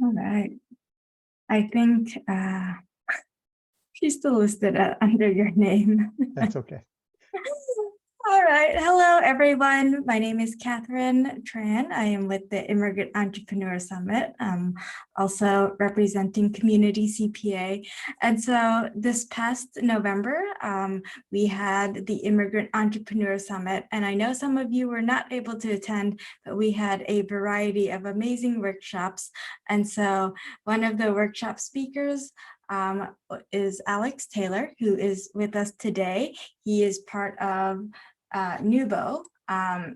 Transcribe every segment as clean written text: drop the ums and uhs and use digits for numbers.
All right. I think she's still listed under your name. That's okay. All right. Hello, everyone. My name is Catherine Tran. I am with the Immigrant Entrepreneur Summit, also representing Community CPA. And so this past November, we had the Immigrant Entrepreneur Summit. And I know some of you were not able to attend, but we had a variety of amazing workshops. And so one of the workshop speakers is Alex Taylor, who is with us today. He is part of Nubo.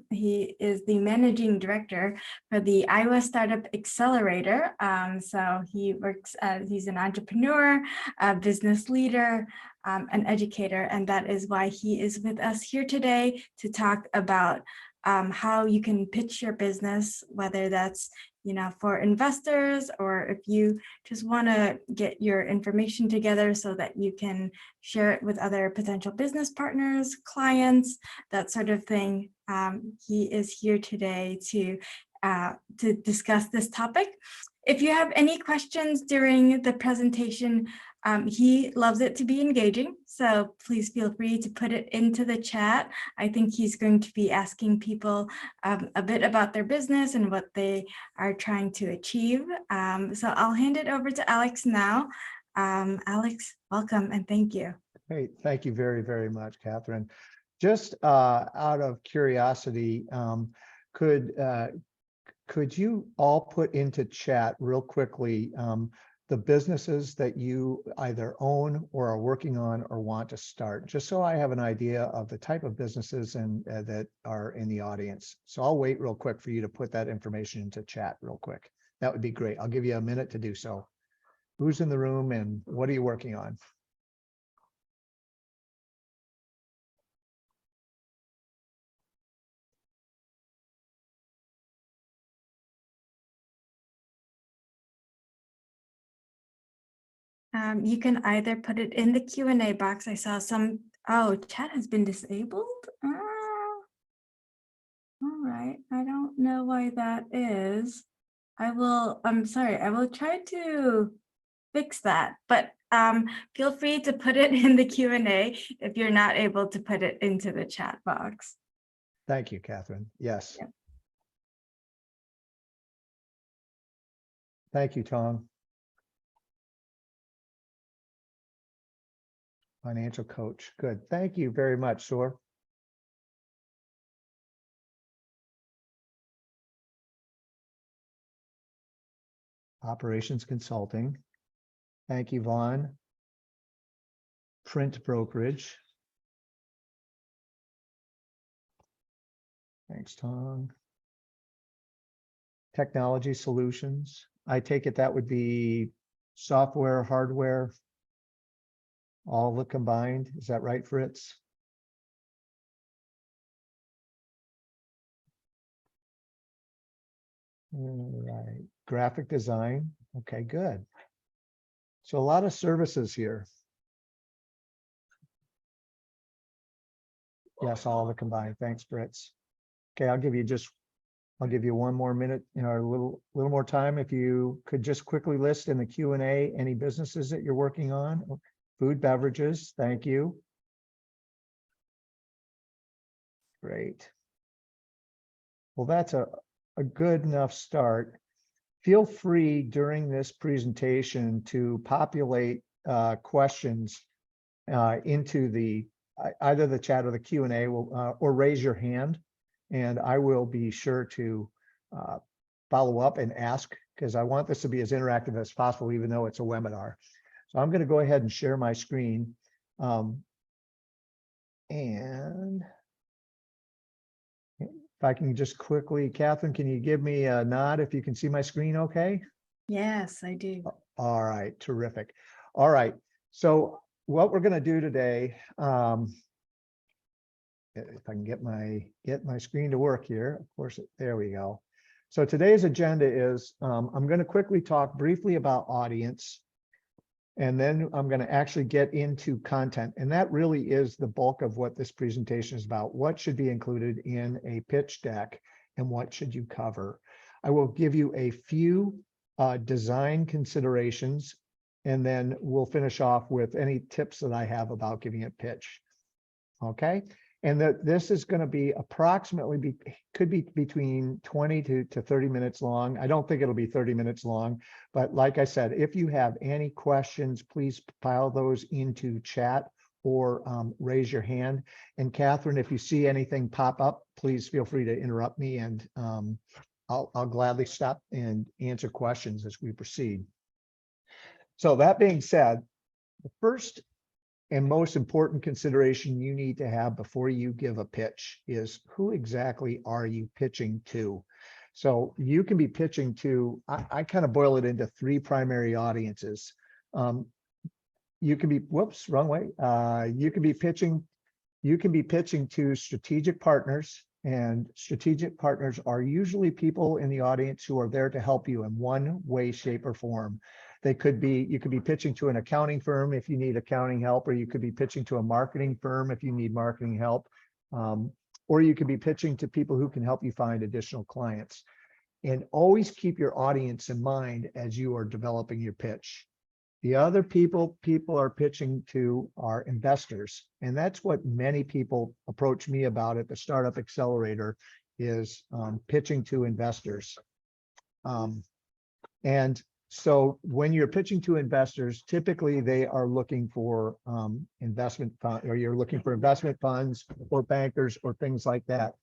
He is the managing director for the Iowa Startup Accelerator. So he works as, he's an entrepreneur, a business leader, an educator, and that is why he is with us here today to talk about how you can pitch your business, whether that's for investors, or if you just want to get your information together so that you can share it with other potential business partners, clients, that sort of thing. He is here today to discuss this topic. If you have any questions during the presentation, he loves it to be engaging, so please feel free to put it into the chat. I think he's going to be asking people a bit about their business and what they are trying to achieve. So I'll hand it over to Alex now. Alex, welcome and thank you. Great. Thank you very, very much, Catherine. Just out of curiosity, could you all put into chat real quickly the businesses that you either own or are working on or want to start, just so I have an idea of the type of businesses and that are in the audience. So I'll wait real quick for you to put that information into chat real quick. That would be great. I'll give you a minute to do so. Who's in the room and what are you working on? You can either put it in the Q&A box. I saw some, chat has been disabled. All right, I don't know why that is. I'm sorry, I will try to fix that, but feel free to put it in the Q&A if you're not able to put it into the chat box. Thank you, Catherine. Yes. Yeah. Thank you, Tom. Financial coach. Good. Thank you very much, Sor. Operations consulting. Thank you, Vaughn. Print brokerage. Thanks, Tom. Technology solutions. I take it that would be software, hardware, all the combined. Is that right, Fritz? All right. Graphic design. Okay, good. So a lot of services here. Yes, all the combined. Thanks, Fritz. Okay, I'll give you one more minute, a little more time. If you could just quickly list in the Q&A any businesses that you're working on. Food, beverages, thank you. Great. Well, that's a good enough start. Feel free during this presentation to populate questions into either the chat or the Q&A, or raise your hand, and I will be sure to follow up and ask, because I want this to be as interactive as possible, even though it's a webinar. So I'm going to go ahead and share my screen. And if I can just quickly, Catherine, can you give me a nod if you can see my screen okay? Yes, I do. All right, terrific. All right, so what we're going to do today, if I can get my screen to work here, of course, there we go. So today's agenda is, I'm going to quickly talk briefly about audience. And then I'm going to actually get into content. And that really is the bulk of what this presentation is about. What should be included in a pitch deck and what should you cover? I will give you a few design considerations, and then we'll finish off with any tips that I have about giving a pitch. Okay. And this is going to be approximately could be between 20 to 30 minutes long. I don't think it'll be 30 minutes long, but like I said, if you have any questions, please pile those into chat or raise your hand. And Catherine, if you see anything pop up, please feel free to interrupt me, and I'll gladly stop and answer questions as we proceed. So that being said, the first and most important consideration you need to have before you give a pitch is, who exactly are you pitching to? So you can be pitching to, I kind of boil it into three primary audiences. You can be, whoops, wrong way. You can be pitching to strategic partners, and strategic partners are usually people in the audience who are there to help you in one way, shape, or form. You could be pitching to an accounting firm if you need accounting help, or you could be pitching to a marketing firm if you need marketing help, or you could be pitching to people who can help you find additional clients. And always keep your audience in mind as you are developing your pitch. The other people are pitching to are investors. And that's what many people approach me about at the Startup Accelerator, is pitching to investors. And so when you're pitching to investors, typically they are looking for investment fund, or you're looking for investment funds or bankers or things like that.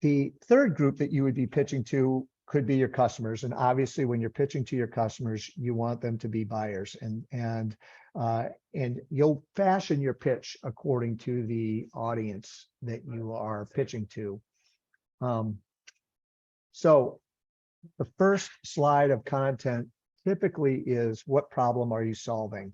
The third group that you would be pitching to could be your customers. And obviously, when you're pitching to your customers, you want them to be buyers, and you'll fashion your pitch according to the audience that you are pitching to. So the first slide of content typically is, what problem are you solving?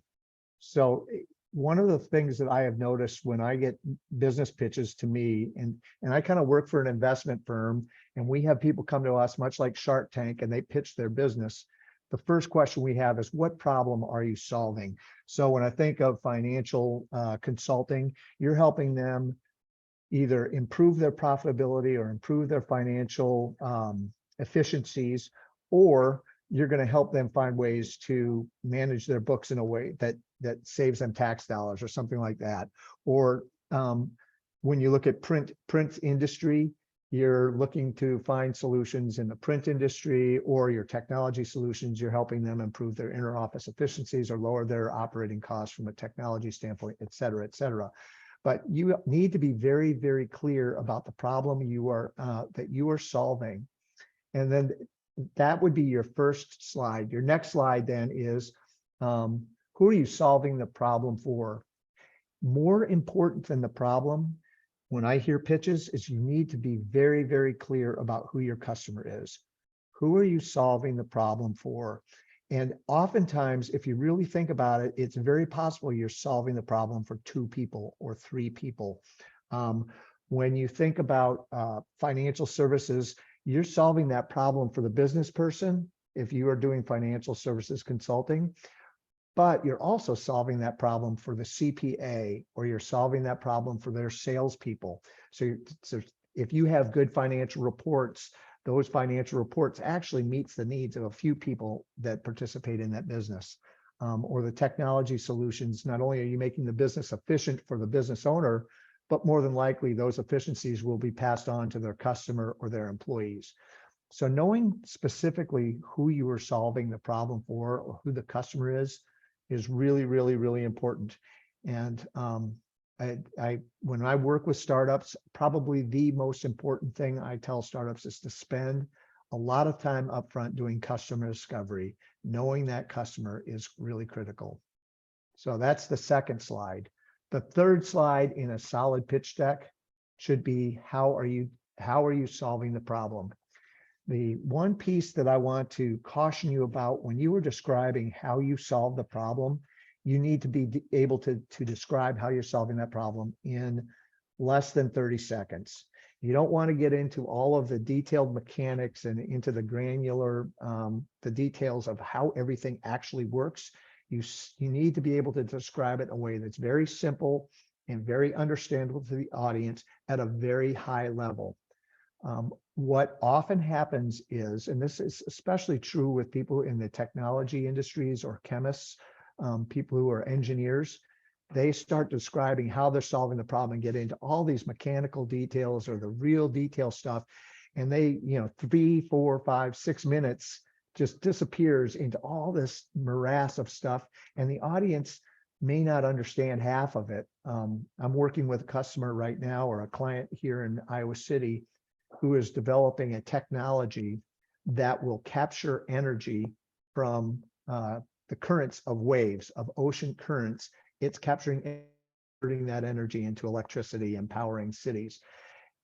So one of the things that I have noticed when I get business pitches to me, and I kind of work for an investment firm, and we have people come to us much like Shark Tank, and they pitch their business. The first question we have is, what problem are you solving? So when I think of financial consulting, you're helping them either improve their profitability or improve their financial efficiencies, or you're going to help them find ways to manage their books in a way that saves them tax dollars or something like that. Or when you look at print industry, you're looking to find solutions in the print industry, or your technology solutions, you're helping them improve their inner office efficiencies or lower their operating costs from a technology standpoint, et cetera, et cetera. But you need to be very, very clear about the problem that you are solving. And then that would be your first slide. Your next slide then is, who are you solving the problem for? More important than the problem, when I hear pitches, is you need to be very, very clear about who your customer is. Who are you solving the problem for? And oftentimes, if you really think about it, it's very possible you're solving the problem for 2 people or 3 people. When you think about financial services, you're solving that problem for the business person if you are doing financial services consulting, but you're also solving that problem for the CPA, or you're solving that problem for their salespeople. So if you have good financial reports, those financial reports actually meets the needs of a few people that participate in that business. Or the technology solutions, not only are you making the business efficient for the business owner, but more than likely those efficiencies will be passed on to their customer or their employees. So knowing specifically who you are solving the problem for, or who the customer is really, really, really important. And when I work with startups, probably the most important thing I tell startups is to spend a lot of time upfront doing customer discovery. Knowing that customer is really critical. So that's the second slide. The third slide in a solid pitch deck should be, how are you solving the problem? The one piece that I want to caution you about, when you are describing how you solve the problem, you need to be able to describe how you're solving that problem in less than 30 seconds. You don't want to get into all of the detailed mechanics and into the granular, the details of how everything actually works. You need to be able to describe it in a way that's very simple and very understandable to the audience at a very high level. What often happens is, and this is especially true with people in the technology industries or chemists, people who are engineers, they start describing how they're solving the problem and get into all these mechanical details or the real detail stuff. And they, 3, 4, 5, 6 minutes just disappears into all this morass of stuff. And the audience may not understand half of it. I'm working with a customer right now, or a client here in Iowa City, who is developing a technology that will capture energy from the currents of waves, of ocean currents. It's capturing that energy into electricity and powering cities.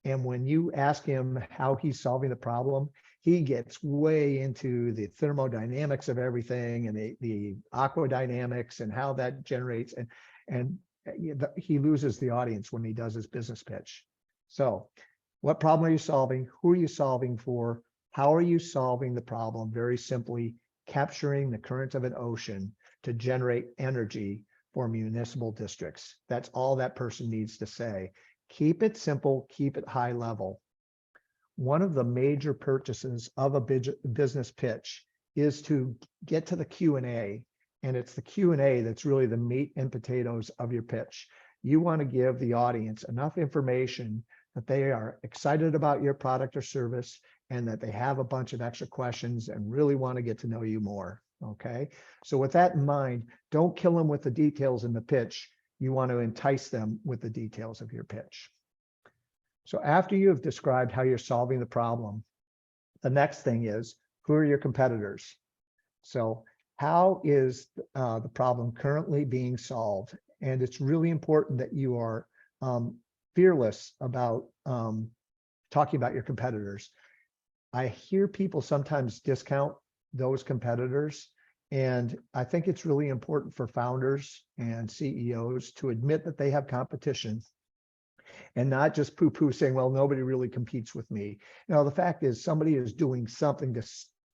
And when you ask him how he's solving the problem, he gets way into the thermodynamics of everything and the aquadynamics and how that generates, and he loses the audience when he does his business pitch. So what problem are you solving? Who are you solving for? How are you solving the problem? Very simply, capturing the current of an ocean to generate energy for municipal districts. That's all that person needs to say. Keep it simple, keep it high level. One of the major purchases of a business pitch is to get to the Q&A, and it's the Q&A that's really the meat and potatoes of your pitch. You want to give the audience enough information that they are excited about your product or service, and that they have a bunch of extra questions and really want to get to know you more. Okay, so with that in mind, don't kill them with the details in the pitch. You want to entice them with the details of your pitch. So after you have described how you're solving the problem, the next thing is, who are your competitors? So how is the problem currently being solved? And it's really important that you are fearless about talking about your competitors. I hear people sometimes discount those competitors, and I think it's really important for founders and CEOs to admit that they have competition and not just poo-poo saying, well, nobody really competes with me. Now, the fact is somebody is doing something to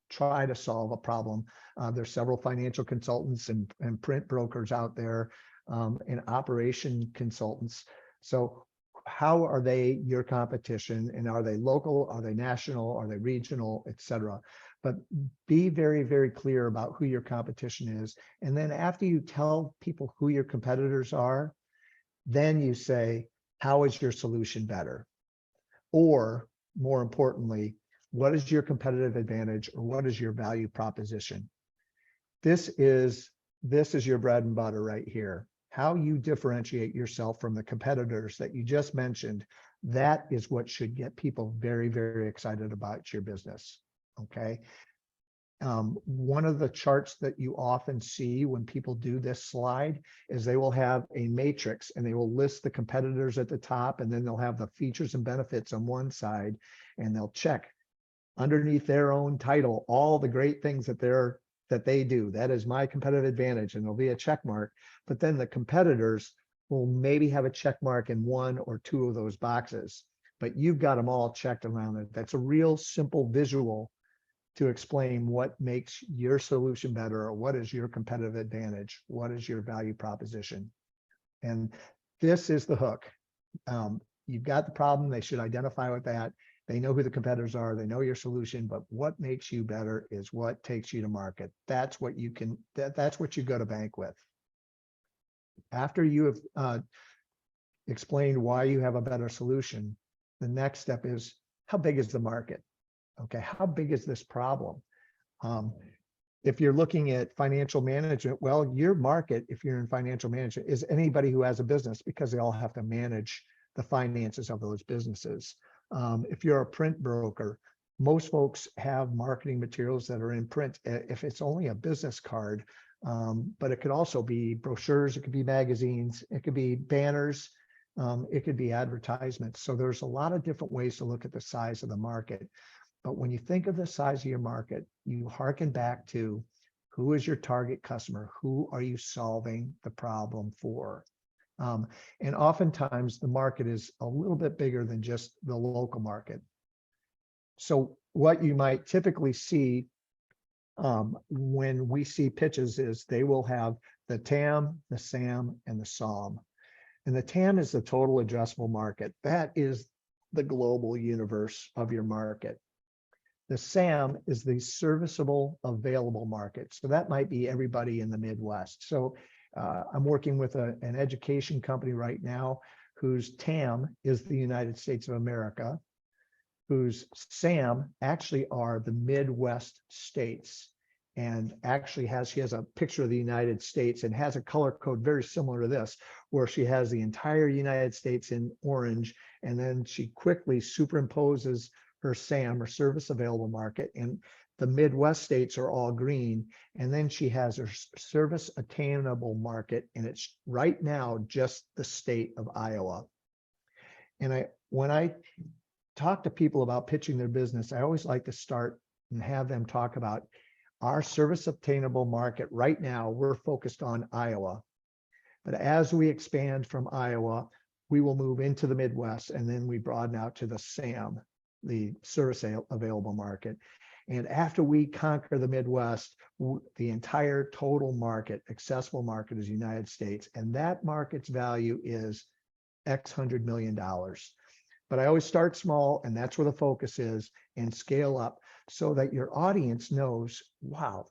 try to solve a problem. There's several financial consultants and print brokers out there, and operation consultants. So how are they your competition, and are they local, are they national, are they regional, et cetera? But be very, very clear about who your competition is. And then after you tell people who your competitors are, then you say, how is your solution better? Or more importantly, what is your competitive advantage, or what is your value proposition? This is your bread and butter right here. How you differentiate yourself from the competitors that you just mentioned, that is what should get people very, very excited about your business. Okay. One of the charts that you often see when people do this slide is they will have a matrix, and they will list the competitors at the top, and then they'll have the features and benefits on one side, and they'll check underneath their own title all the great things that they do. That is my competitive advantage, and there'll be a check mark. But then the competitors will maybe have a check mark in 1 or 2 of those boxes, but you've got them all checked around it. That's a real simple visual to explain what makes your solution better, or what is your competitive advantage, what is your value proposition. And this is the hook. You've got the problem, they should identify with that. They know who the competitors are, they know your solution, but what makes you better is what takes you to market. That's what you can, that's what you go to bank with. After you have explained why you have a better solution, the next step is, how big is the market? Okay, how big is this problem? If you're looking at financial management, well, your market, if you're in financial management, is anybody who has a business, because they all have to manage the finances of those businesses. If you're a print broker, most folks have marketing materials that are in print, if it's only a business card, but it could also be brochures, it could be magazines, it could be banners, it could be advertisements. So there's a lot of different ways to look at the size of the market. But when you think of the size of your market, you hearken back to, who is your target customer? Who are you solving the problem for? And oftentimes the market is a little bit bigger than just the local market. So what you might typically see when we see pitches is they will have the TAM, the SAM, and the SOM. And the TAM is the total addressable market. That is the global universe of your market. The SAM is the serviceable available market. So that might be everybody in the Midwest. So I'm working with an education company right now whose TAM is the United States of America, whose SAM actually are the Midwest states. And actually she has a picture of the United States and has a color code very similar to this, where she has the entire United States in orange, and then she quickly superimposes her SAM, or service available market, and the Midwest states are all green. And then she has her service attainable market, and it's right now just the state of Iowa. And when I talk to people about pitching their business, I always like to start and have them talk about our service obtainable market. Right now, we're focused on Iowa. But as we expand from Iowa, we will move into the Midwest, and then we broaden out to the SAM, the service available market. And after we conquer the Midwest, the entire total market, accessible market, is United States. And that market's value is X $100 million. But I always start small, and that's where the focus is, and scale up so that your audience knows, wow,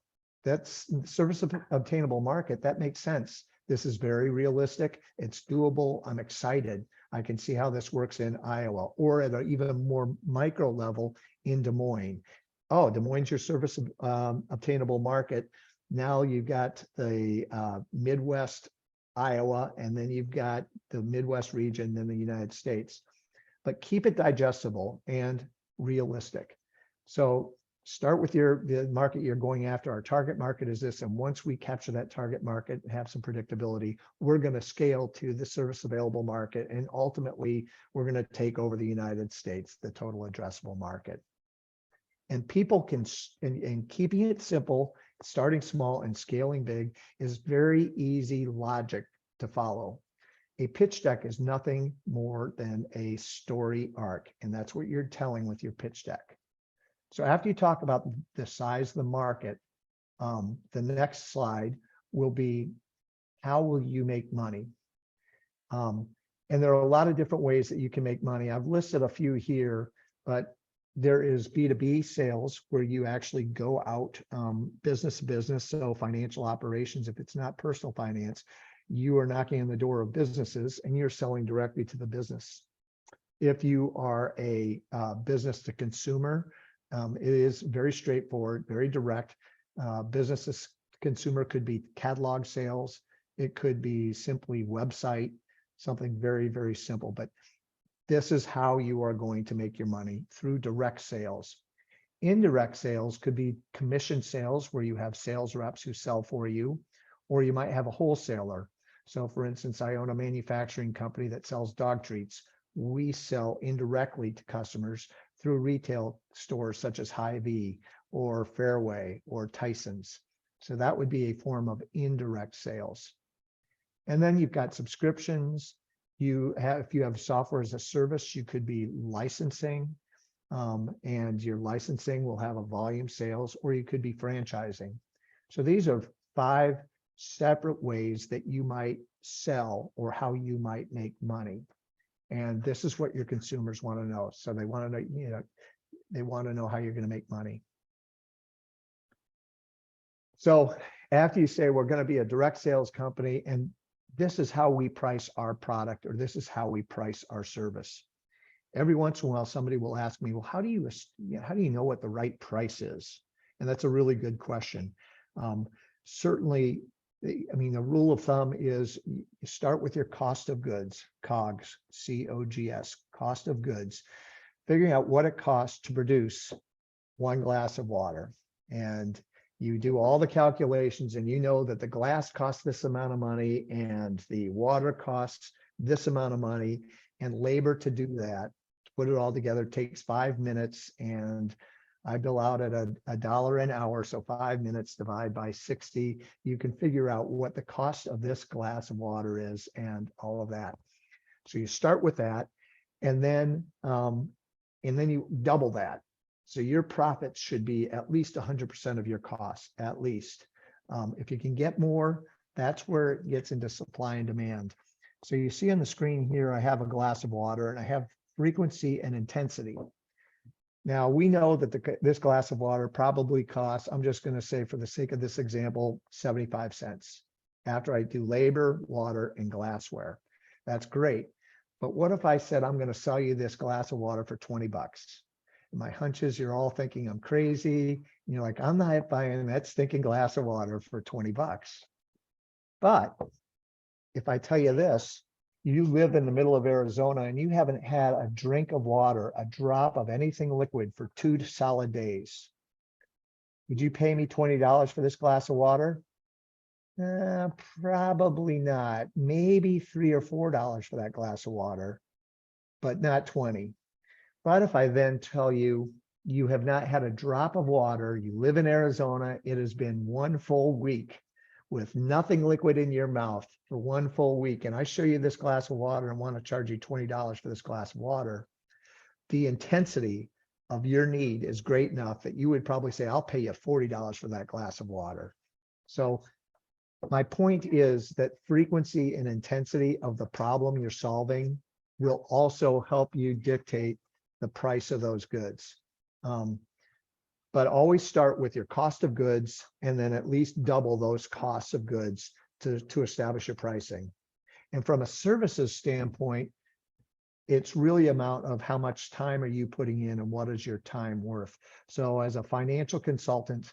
that's service obtainable market. That makes sense. This is very realistic. It's doable. I'm excited. I can see how this works in Iowa, or at an even more micro level in Des Moines. Oh, Des Moines, your service obtainable market. Now you've got the Midwest, Iowa, and then you've got the Midwest region, then the United States. But keep it digestible and realistic. So start with the market you're going after. Our target market is this. And once we capture that target market and have some predictability, we're going to scale to the service available market. And ultimately, we're going to take over the United States, the total addressable market. And people can, and keeping it simple, starting small and scaling big is very easy logic to follow. A pitch deck is nothing more than a story arc, and that's what you're telling with your pitch deck. So after you talk about the size of the market, the next slide will be, how will you make money? And there are a lot of different ways that you can make money. I've listed a few here, but there is B2B sales, where you actually go out business to business. So financial operations, if it's not personal finance, you are knocking on the door of businesses and you're selling directly to the business. If you are a business to consumer, it is very straightforward, very direct. Business to consumer could be catalog sales. It could be simply website, something very, very simple. But this is how you are going to make your money, through direct sales. Indirect sales could be commission sales, where you have sales reps who sell for you, or you might have a wholesaler. So for instance, I own a manufacturing company that sells dog treats. We sell indirectly to customers through retail stores such as Hy-Vee or Fairway or Tyson's. So that would be a form of indirect sales. And then you've got subscriptions. If you have software as a service, you could be licensing, and your licensing will have a volume sales, or you could be franchising. So these are 5 separate ways that you might sell, or how you might make money. And this is what your consumers want to know. So they want to know, they want to know how you're going to make money. So after you say, we're going to be a direct sales company, and this is how we price our product, or this is how we price our service. Every once in a while, somebody will ask me, well, how do you know what the right price is? And that's a really good question. Certainly, I mean, the rule of thumb is you start with your cost of goods, COGS, C-O-G-S, cost of goods, figuring out what it costs to produce 1 glass of water. And you do all the calculations, and you know that the glass costs this amount of money, and the water costs this amount of money, and labor to do that, to put it all together, takes 5 minutes, and I bill out at a dollar an hour, so 5 minutes divided by 60. You can figure out what the cost of this glass of water is and all of that. So you start with that, and then you double that. So your profits should be at least 100% of your costs, at least. If you can get more, that's where it gets into supply and demand. So you see on the screen here, I have a glass of water and I have frequency and intensity. Now we know that this glass of water probably costs, I'm just going to say for the sake of this example, 75 cents after I do labor, water, and glassware. That's great. But what if I said, I'm going to sell you this glass of water for 20 bucks? My hunch is you're all thinking I'm crazy. You're like, I'm not buying that stinking glass of water for 20 bucks. But if I tell you this, you live in the middle of Arizona and you haven't had a drink of water, a drop of anything liquid for 2 solid days. Would you pay me $20 for this glass of water? Probably not. Maybe $3 or $4 for that glass of water, but not 20. But if I then tell you, you have not had a drop of water, you live in Arizona, it has been 1 full week with nothing liquid in your mouth for 1 full week, and I show you this glass of water and want to charge you $20 for this glass of water, the intensity of your need is great enough that you would probably say, I'll pay you $40 for that glass of water. So my point is that frequency and intensity of the problem you're solving will also help you dictate the price of those goods. But always start with your cost of goods and then at least double those costs of goods to establish your pricing. And from a services standpoint, it's really amount of how much time are you putting in and what is your time worth. So as a financial consultant,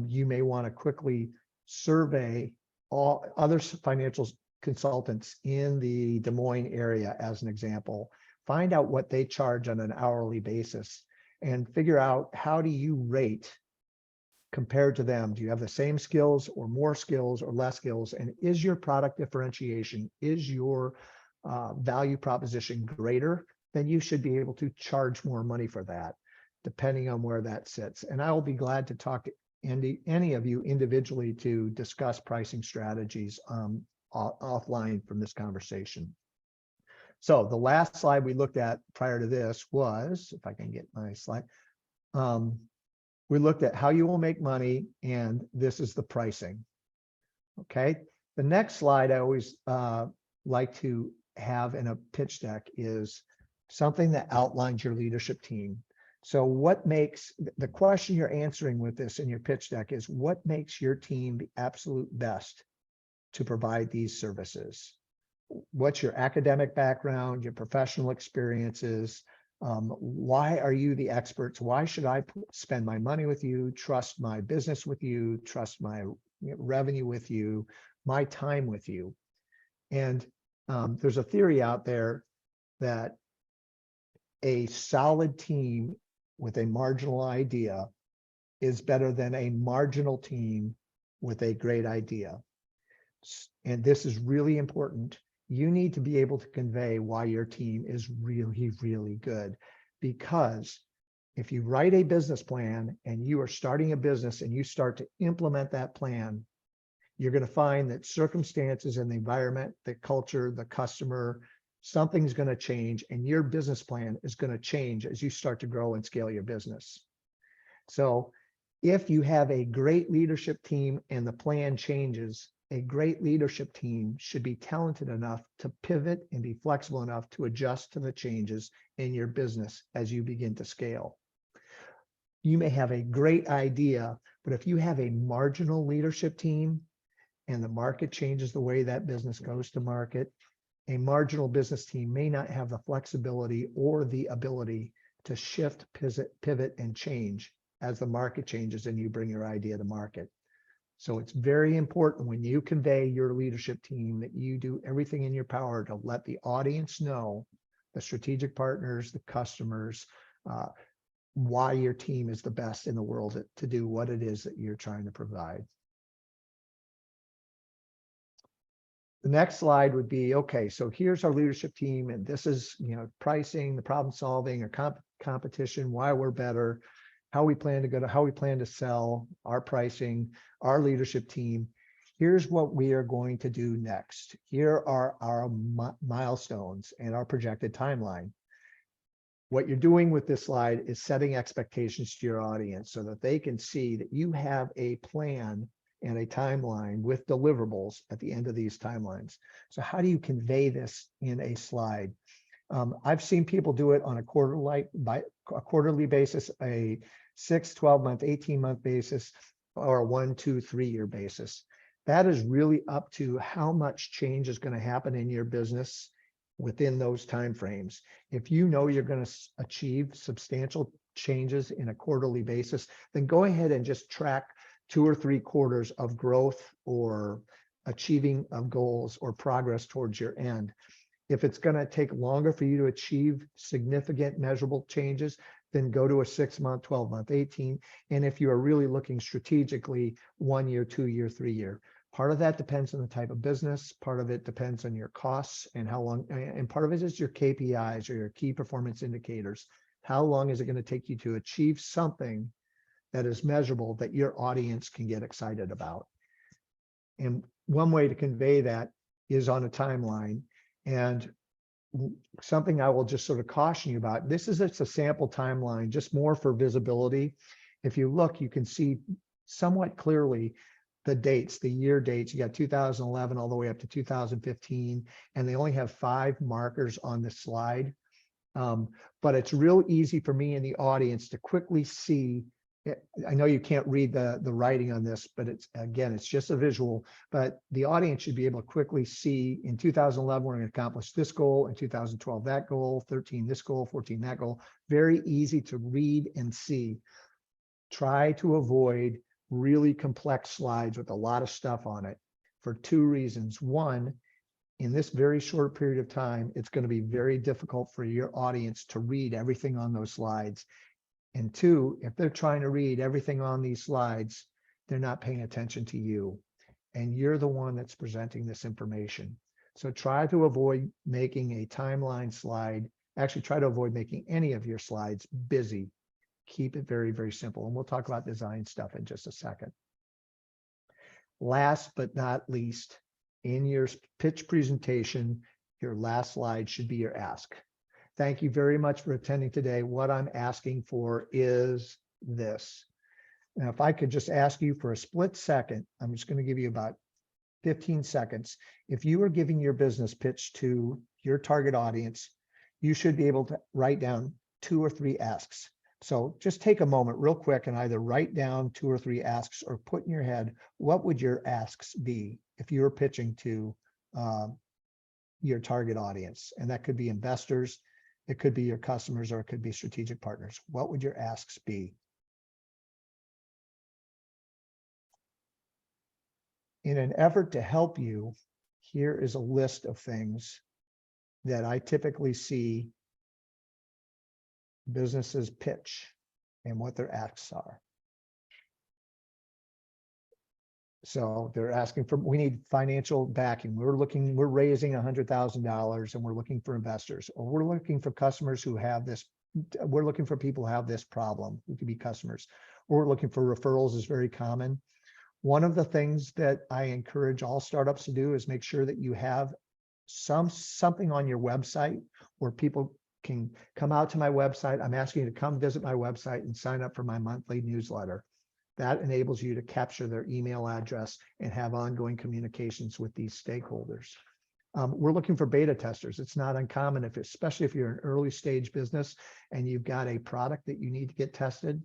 you may want to quickly survey all other financial consultants in the Des Moines area, as an example. Find out what they charge on an hourly basis and figure out, how do you rate compared to them? Do you have the same skills or more skills or less skills? And is your product differentiation, is your value proposition greater? Then you should be able to charge more money for that, depending on where that sits. And I will be glad to talk to any of you individually to discuss pricing strategies offline from this conversation. So the last slide we looked at prior to this was, if I can get my slide, we looked at how you will make money, and this is the pricing. Okay. The next slide I always like to have in a pitch deck is something that outlines your leadership team. So what makes, the question you're answering with this in your pitch deck is, what makes your team the absolute best to provide these services? What's your academic background, your professional experiences? Why are you the experts? Why should I spend my money with you, trust my business with you, trust my revenue with you, my time with you? And there's a theory out there that a solid team with a marginal idea is better than a marginal team with a great idea. And this is really important. You need to be able to convey why your team is really, really good. Because if you write a business plan and you are starting a business and you start to implement that plan, you're going to find that circumstances in the environment, the culture, the customer, something's going to change, and your business plan is going to change as you start to grow and scale your business. So if you have a great leadership team and the plan changes, a great leadership team should be talented enough to pivot and be flexible enough to adjust to the changes in your business as you begin to scale. You may have a great idea, but if you have a marginal leadership team and the market changes the way that business goes to market, a marginal business team may not have the flexibility or the ability to shift, pivot, and change as the market changes and you bring your idea to market. So it's very important when you convey your leadership team that you do everything in your power to let the audience know, the strategic partners, the customers, why your team is the best in the world to do what it is that you're trying to provide. The next slide would be, okay, so here's our leadership team, and this is, pricing, the problem solving, or competition, why we're better. how we plan to go to, how we plan to sell, our pricing, our leadership team. Here's what we are going to do next. Here are our milestones and our projected timeline. What you're doing with this slide is setting expectations to your audience so that they can see that you have a plan and a timeline with deliverables at the end of these timelines. So how do you convey this in a slide? I've seen people do it on a quarterly basis, a 6, 12 month, 18-month basis, or a 1, 2, 3 year basis. That is really up to how much change is going to happen in your business within those timeframes. If you know you're going to achieve substantial changes in a quarterly basis, then go ahead and just track 2 or 3 quarters of growth or achieving of goals or progress towards your end. If it's going to take longer for you to achieve significant measurable changes, then go to a 6-month, 12-month, 18. And if you are really looking strategically, 1 year, 2 year, 3 year. Part of that depends on the type of business. Part of it depends on your costs and how long, and part of it is your KPIs or your key performance indicators. How long is it going to take you to achieve something that is measurable that your audience can get excited about? And one way to convey that is on a timeline. And something I will just sort of caution you about, this is just a sample timeline, just more for visibility. If you look, you can see somewhat clearly the dates, the year dates. You got 2011 all the way up to 2015, and they only have 5 markers on the slide. But it's real easy for me in the audience to quickly see. I know you can't read the writing on this, but it's just a visual, but the audience should be able to quickly see in 2011, we're going to accomplish this goal, in 2012, that goal, 13, this goal, 14, that goal. Very easy to read and see. Try to avoid really complex slides with a lot of stuff on it for 2 reasons. One, in this very short period of time, it's going to be very difficult for your audience to read everything on those slides. And 2, if they're trying to read everything on these slides, they're not paying attention to you. And you're the one that's presenting this information. So try to avoid making a timeline slide. Actually, try to avoid making any of your slides busy. Keep it very, very simple. And we'll talk about design stuff in just a second. Last but not least, in your pitch presentation, your last slide should be your ask. Thank you very much for attending today. What I'm asking for is this. Now, if I could just ask you for a split second, I'm just going to give you about 15 seconds. If you are giving your business pitch to your target audience, you should be able to write down 2 or 3 asks. So just take a moment real quick and either write down 2 or 3 asks or put in your head, what would your asks be if you were pitching to your target audience? And that could be investors, it could be your customers, or it could be strategic partners. What would your asks be? In an effort to help you, here is a list of things that I typically see businesses pitch and what their asks are. So they're asking for, we need financial backing. We're raising $100,000 and we're looking for investors, or we're looking for customers who have this, we're looking for people who have this problem, who could be customers, or we're looking for referrals is very common. One of the things that I encourage all startups to do is make sure that you have something on your website where people can come out to my website. I'm asking you to come visit my website and sign up for my monthly newsletter. That enables you to capture their email address and have ongoing communications with these stakeholders. We're looking for beta testers. It's not uncommon, especially if you're an early stage business and you've got a product that you need to get tested.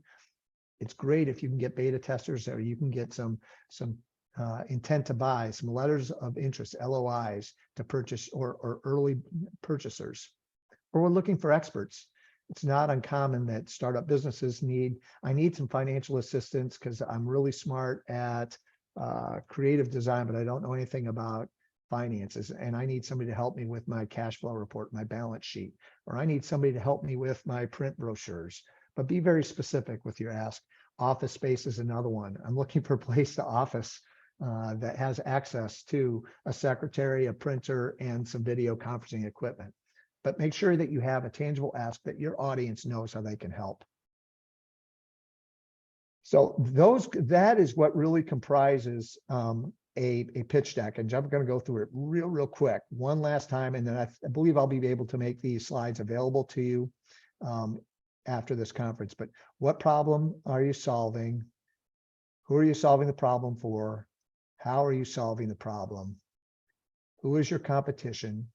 It's great if you can get beta testers, or you can get some intent to buy, some letters of interest, LOIs to purchase, or early purchasers. Or we're looking for experts. It's not uncommon that startup businesses I need some financial assistance because I'm really smart at creative design, but I don't know anything about finances. And I need somebody to help me with my cash flow report, my balance sheet, or I need somebody to help me with my print brochures. But be very specific with your ask. Office space is another one. I'm looking for a place to office that has access to a secretary, a printer, and some video conferencing equipment. But make sure that you have a tangible ask that your audience knows how they can help. So that is what really comprises a pitch deck. And I'm going to go through it real quick one last time. And then I believe I'll be able to make these slides available to you after this conference. But what problem are you solving? Who are you solving the problem for? How are you solving the problem? Who is your competition?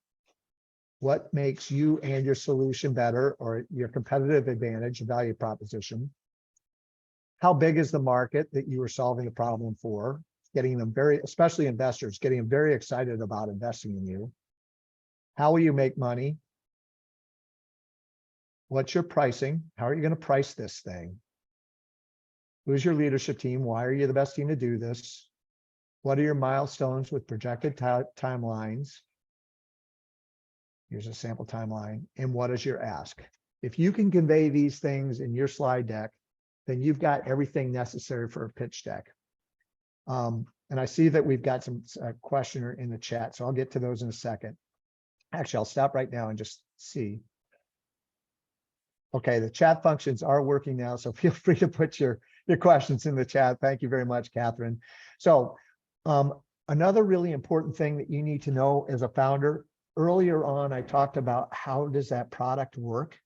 What makes you and your solution better, or your competitive advantage, value proposition? How big is the market that you are solving the problem for? Getting them especially investors, getting them very excited about investing in you. How will you make money? What's your pricing? How are you going to price this thing? Who's your leadership team? Why are you the best team to do this? What are your milestones with projected timelines? Here's a sample timeline. And what is your ask? If you can convey these things in your slide deck, then you've got everything necessary for a pitch deck. And I see that we've got some questioner in the chat, so I'll get to those in a second. Actually, I'll stop right now and just see. Okay, the chat functions are working now, so feel free to put your questions in the chat. Thank you very much, Catherine. So another really important thing that you need to know as a founder, earlier on, I talked about how does that product work,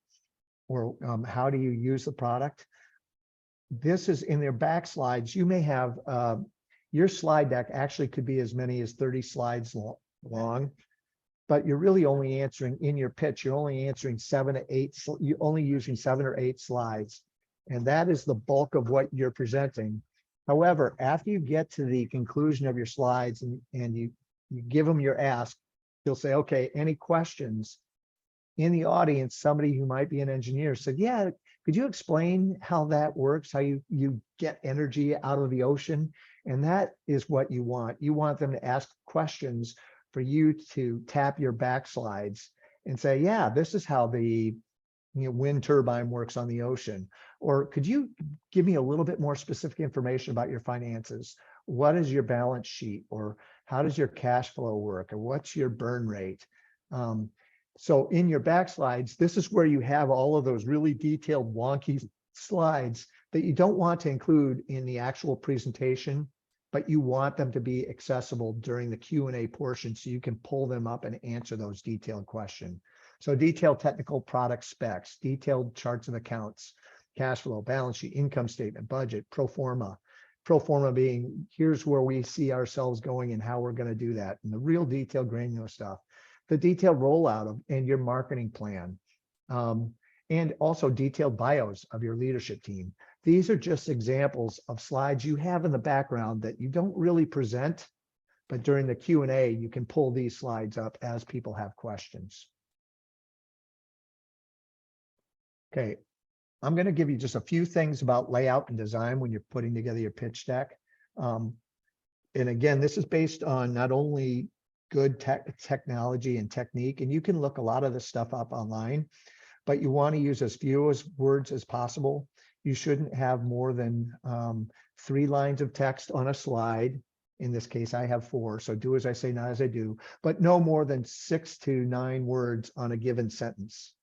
or how do you use the product? This is in their back slides. You may have, your slide deck actually could be as many as 30 slides long, but you're really only answering in your pitch, you're only answering 7 to 8, you're only using 7 or 8 slides. And that is the bulk of what you're presenting. However, after you get to the conclusion of your slides and you give them your ask, you'll say, okay, any questions? In the audience, somebody who might be an engineer said, yeah, could you explain how that works, how you get energy out of the ocean? And that is what you want. You want them to ask questions for you to tap your back slides and say, yeah, this is how the wind turbine works on the ocean. Or could you give me a little bit more specific information about your finances? What is your balance sheet? Or how does your cash flow work? Or what's your burn rate? So in your back slides, this is where you have all of those really detailed, wonky slides that you don't want to include in the actual presentation, but you want them to be accessible during the Q&A portion so you can pull them up and answer those detailed questions. So detailed technical product specs, detailed charts of accounts, cash flow, balance sheet, income statement, budget, pro forma. Pro forma being, here's where we see ourselves going and how we're going to do that. And the real detailed granular stuff. The detailed rollout of and your marketing plan, and also detailed bios of your leadership team. These are just examples of slides you have in the background that you don't really present, but during the Q&A, you can pull these slides up as people have questions. Okay, I'm going to give you just a few things about layout and design when you're putting together your pitch deck. And again, this is based on not only good technology and technique, and you can look a lot of this stuff up online, but you want to use as few words as possible. You shouldn't have more than 3 lines of text on a slide. In this case, I have 4, so do as I say, not as I do, but no more than 6 to 9 words on a given sentence.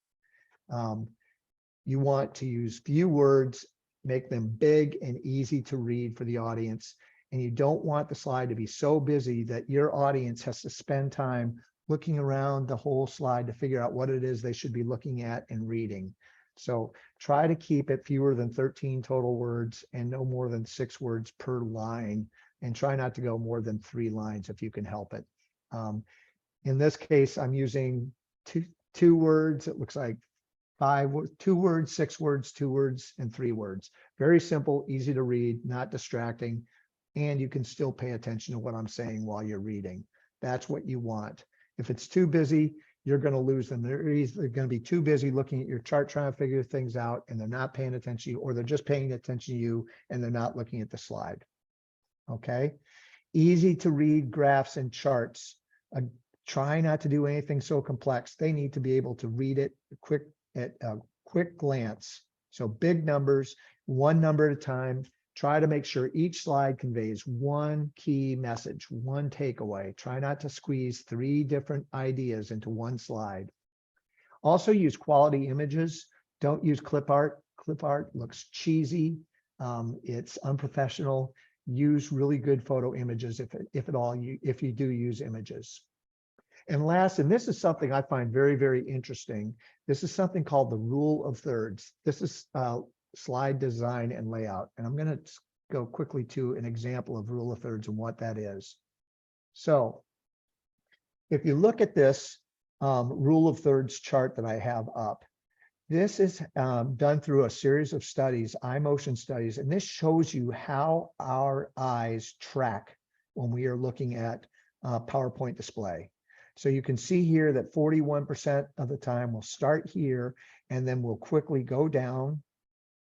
You want to use few words, make them big and easy to read for the audience. And you don't want the slide to be so busy that your audience has to spend time looking around the whole slide to figure out what it is they should be looking at and reading. So try to keep it fewer than 13 total words and no more than 6 words per line, and try not to go more than 3 lines if you can help it. In this case, I'm using two words. It looks like 2 words, 6 words, 2 words, and 3 words. Very simple, easy to read, not distracting. And you can still pay attention to what I'm saying while you're reading. That's what you want. If it's too busy, you're going to lose them. They're either going to be too busy looking at your chart, trying to figure things out, and they're not paying attention to you, or they're just paying attention to you and they're not looking at the slide. Okay. Easy to read graphs and charts. Try not to do anything so complex. They need to be able to read it at a quick glance. So big numbers, 1 number at a time. Try to make sure each slide conveys 1 key message, 1 takeaway. Try not to squeeze 3 different ideas into 1 slide. Also use quality images. Don't use clip art. Clip art looks cheesy. It's unprofessional. Use really good photo images if at all, if you do use images. And last, and this is something I find very, very interesting. This is something called the rule of thirds. This is slide design and layout. And I'm going to go quickly to an example of rule of thirds and what that is. So if you look at this rule of thirds chart that I have up, this is done through a series of studies, eye motion studies, and this shows you how our eyes track when we are looking at PowerPoint display. So you can see here that 41% of the time we'll start here, and then we'll quickly go down,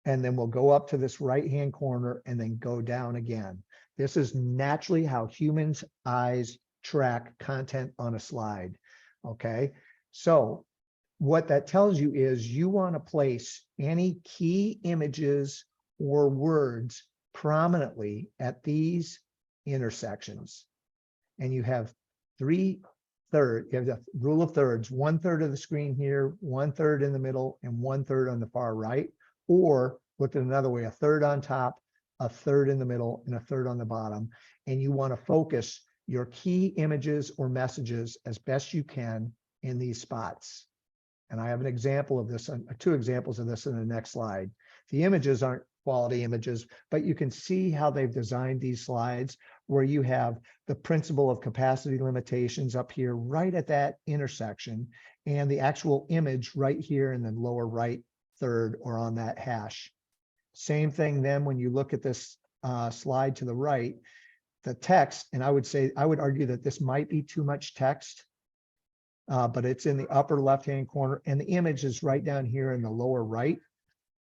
and then we'll go up to this right-hand corner and then go down again. This is naturally how humans' eyes track content on a slide, okay? So what that tells you is you want to place any key images or words prominently at these intersections. And you have you have the rule of thirds, 1/3 of the screen here, 1/3 in the middle, and 1/3 on the far right. Or looked at another way, 1/3 on top, 1/3 in the middle, and 1/3 on the bottom. And you want to focus your key images or messages as best you can in these spots. And I have an example of this, two examples of this in the next slide. The images aren't quality images, but you can see how they've designed these slides where you have the principle of capacity limitations up here right at that intersection, and the actual image right here in the lower right third or on that hash. Same thing then when you look at this slide to the right, the text, and I would argue that this might be too much text, but it's in the upper left-hand corner, and the image is right down here in the lower right.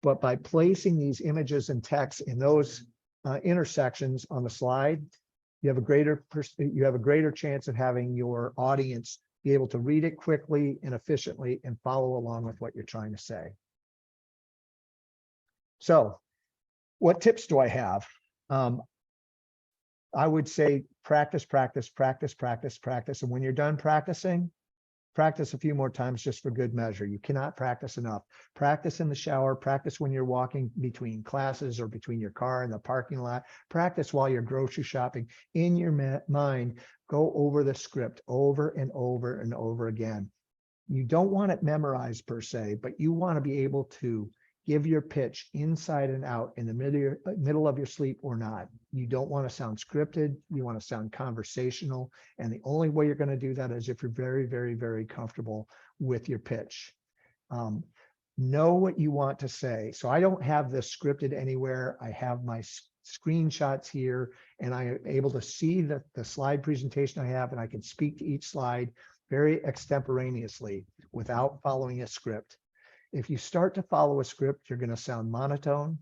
But by placing these images and text in those intersections on the slide, you have a greater chance of having your audience be able to read it quickly and efficiently and follow along with what you're trying to say. So, what tips do I have? I would say practice, practice, practice, practice, practice, and when you're done practicing, practice a few more times just for good measure. You cannot practice enough. Practice in the shower, practice when you're walking between classes or between your car in the parking lot, practice while you're grocery shopping. In your mind, go over the script over and over and over again. You don't want it memorized per se, but you want to be able to give your pitch inside and out in the middle of your sleep or not. You don't want to sound scripted. You want to sound conversational. And the only way you're going to do that is if you're very, very, very comfortable with your pitch. Know what you want to say. So I don't have this scripted anywhere. I have my screenshots here, and I am able to see the slide presentation I have, and I can speak to each slide very extemporaneously without following a script. If you start to follow a script, you're going to sound monotone.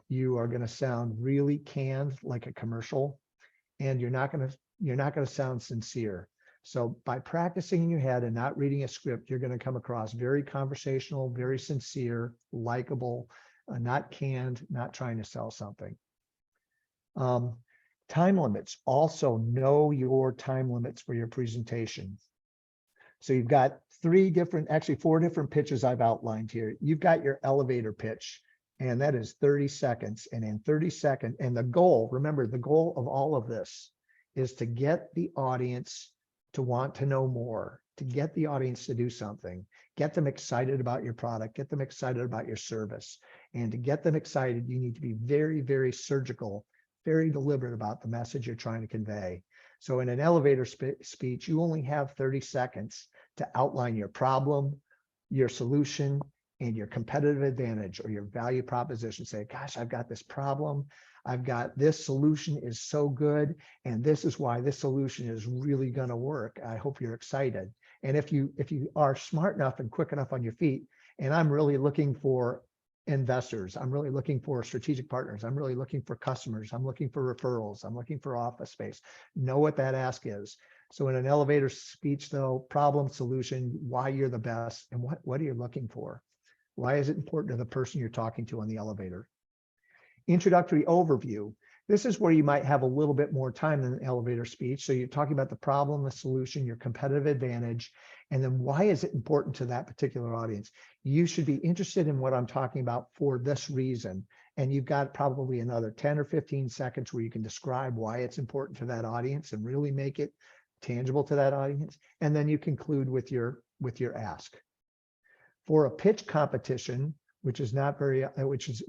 You are going to sound really canned, like a commercial, and you're not going to sound sincere. So by practicing in your head and not reading a script, you're going to come across very conversational, very sincere, likable, not canned, not trying to sell something. Time limits. Also know your time limits for your presentation. So you've got actually four different pitches I've outlined here. You've got your elevator pitch, and that is 30 seconds. And in 30 seconds, and the goal, remember, the goal of all of this is to get the audience to want to know more, to get the audience to do something, get them excited about your product, get them excited about your service. And to get them excited, you need to be very, very surgical, very deliberate about the message you're trying to convey. So in an elevator speech, you only have 30 seconds to outline your problem, your solution, and your competitive advantage or your value proposition. Say, gosh, I've got this problem. I've got this solution is so good. And this is why this solution is really going to work. I hope you're excited. And if you are smart enough and quick enough on your feet, and I'm really looking for investors, I'm really looking for strategic partners, I'm really looking for customers, I'm looking for referrals, I'm looking for office space. Know what that ask is. So in an elevator speech though, problem, solution, why you're the best, and what are you looking for? Why is it important to the person you're talking to on the elevator? Introductory overview. This is where you might have a little bit more time than an elevator speech. So you're talking about the problem, the solution, your competitive advantage, and then why is it important to that particular audience? You should be interested in what I'm talking about for this reason. And you've got probably another 10 or 15 seconds where you can describe why it's important to that audience and really make it tangible to that audience. And then you conclude with your ask. For a pitch competition, which is not very, which is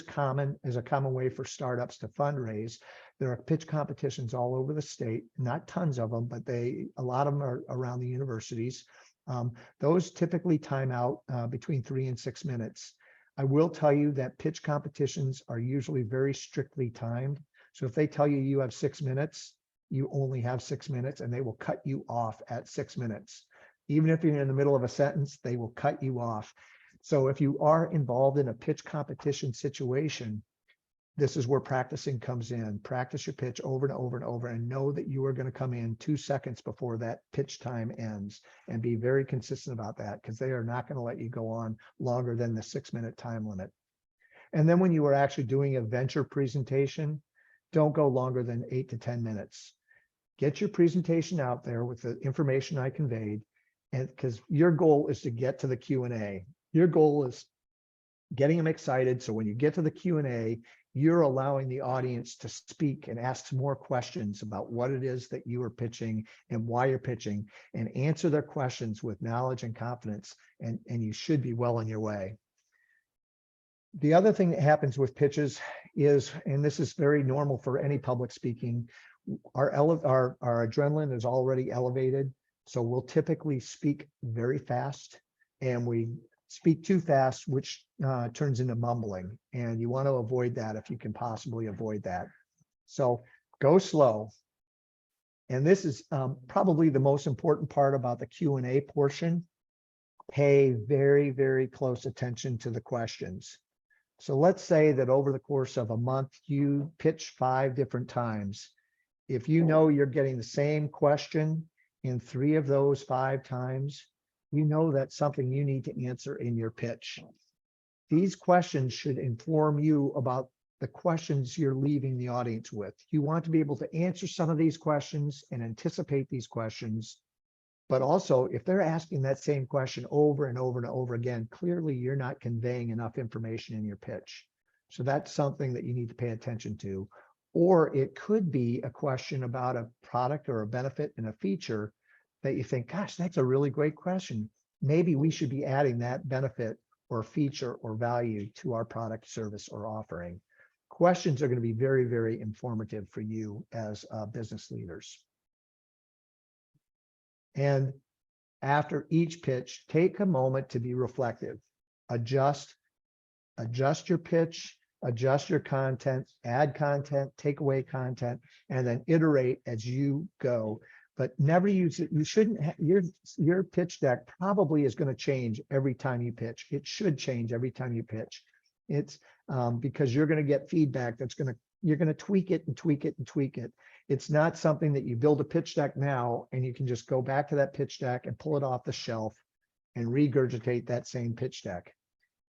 common, is a common way for startups to fundraise. There are pitch competitions all over the state, not tons of them, but a lot of them are around the universities. Those typically time out between 3 and 6 minutes. I will tell you that pitch competitions are usually very strictly timed. So if they tell you you have 6 minutes, you only have 6 minutes, and they will cut you off at 6 minutes. Even if you're in the middle of a sentence, they will cut you off. So if you are involved in a pitch competition situation, this is where practicing comes in. Practice your pitch over and over and over, and know that you are going to come in 2 seconds before that pitch time ends, and be very consistent about that, because they are not going to let you go on longer than the 6-minute time limit. And then when you are actually doing a venture presentation, don't go longer than 8 to 10 minutes. Get your presentation out there with the information I conveyed, and because your goal is to get to the Q&A. Your goal is getting them excited. So when you get to the Q&A, you're allowing the audience to speak and ask more questions about what it is that you are pitching and why you're pitching, and answer their questions with knowledge and confidence. And you should be well on your way. The other thing that happens with pitches is, and this is very normal for any public speaking, our adrenaline is already elevated. So we'll typically speak very fast, and we speak too fast, which turns into mumbling. And you want to avoid that if you can possibly avoid that. So go slow. And this is probably the most important part about the Q&A portion. Pay very, very close attention to the questions. So let's say that over the course of a month, you pitch 5 different times. If you know you're getting the same question in 3 of those 5 times, you know that's something you need to answer in your pitch. These questions should inform you about the questions you're leaving the audience with. You want to be able to answer some of these questions and anticipate these questions. But also, if they're asking that same question over and over and over again, clearly you're not conveying enough information in your pitch. So that's something that you need to pay attention to. Or it could be a question about a product or a benefit and a feature that you think, gosh, that's a really great question. Maybe we should be adding that benefit or feature or value to our product, service, or offering. Questions are going to be very, very informative for you as business leaders. And after each pitch, take a moment to be reflective. Adjust your pitch, adjust your content, add content, take away content, and then iterate as you go. But never use it. You shouldn't. Your pitch deck probably is going to change every time you pitch. It should change every time you pitch. It's because you're going to get feedback you're going to tweak it and tweak it and tweak it. It's not something that you build a pitch deck now and you can just go back to that pitch deck and pull it off the shelf and regurgitate that same pitch deck.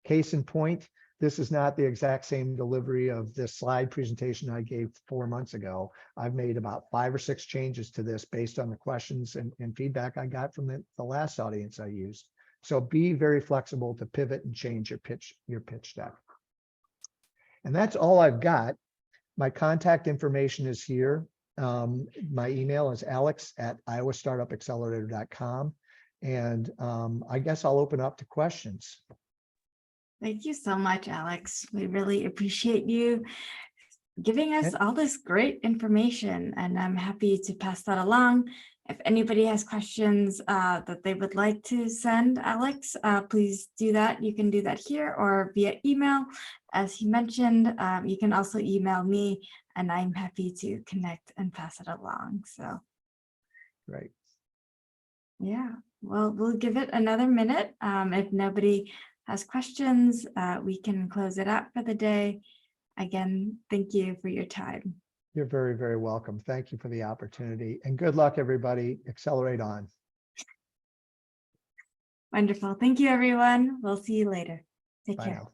Case in point, this is not the exact same delivery of this slide presentation I gave 4 months ago. I've made about 5 or 6 changes to this based on the questions and feedback I got from the last audience I used. So be very flexible to pivot and change your pitch deck. And that's all I've got. My contact information is here. My email is alex@iowastartupaccelerator.com. And I guess I'll open up to questions. Thank you so much, Alex. We really appreciate you giving us all this great information, and I'm happy to pass that along. If anybody has questions that they would like to send Alex, please do that. You can do that here or via email. As he mentioned, you can also email me, and I'm happy to connect and pass it along. So, Great. Yeah, well, we'll give it another minute. If nobody has questions, we can close it out for the day. Again, thank you for your time. You're very, very welcome. Thank you for the opportunity, and good luck, everybody. Accelerate on. Wonderful. Thank you, everyone. We'll see you later. Take Bye care. now.